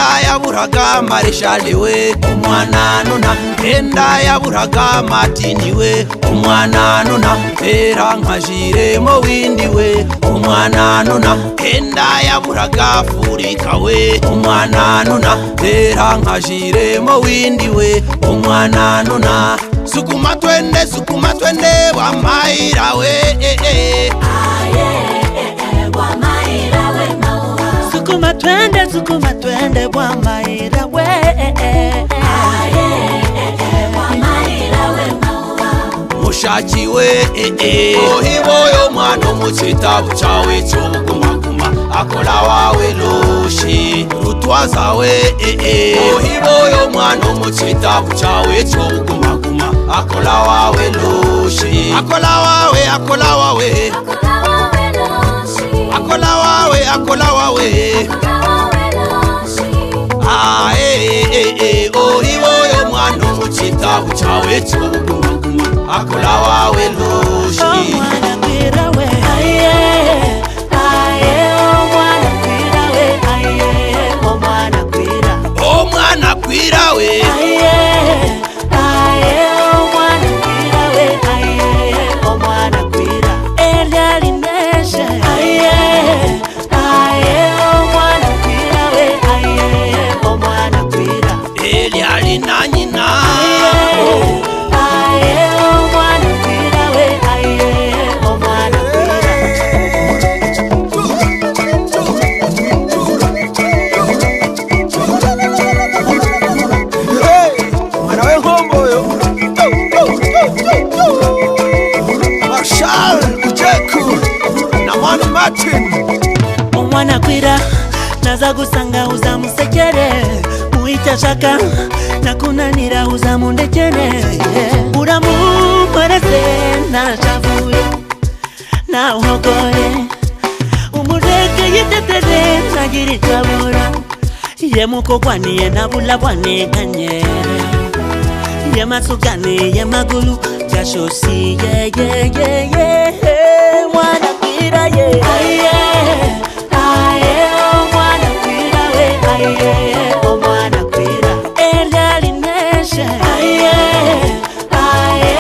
Enda yaburaga marishali we umwana nuna. Enda yaburaga matini we umwana nuna. Era nkajire mo windi we umwana nuna. Enda yaburaga furika we umwana nuna. Era nkajire mo windi we umwana nuna. Sukuma twende wa maira we Wamaira we maua. Sukuma twende wa maira we Wamaira we maua. Mushaki we ohiboyo mwana muchitabu chawe cy'ubugumaguma. Akola wawe loshi rutwaza we ohiboyo mwana muchitabu chawe cy'ubugumaguma. Akola wawe loshi. Akola wawe akola wawe akola wawe akola wawe. Ohiboyo mwana muchitabu chawe cy'ubugumaguma. Akola wawe loshi. Omwana kwira we omwana kwira we omwana kwira. Omwana kwira we omwana kwira we omwana kwira. Elia lineshe omwana kwira we omwana kwira. Elia linanyina omwana kwira we omwana kwira. mwana we nkomboyo. Marshal Ujeku na Manu Martin. Omwana kwira naza gusanga uzamusekere. Muita shaka nakunanira uzamundekere. Uramumwereze nashavuye na uhogore. Umureke yitetere nagira itabura. Ye mukogwaniye nabula bwaneganye. Ye masugani ye magulu jashosi ye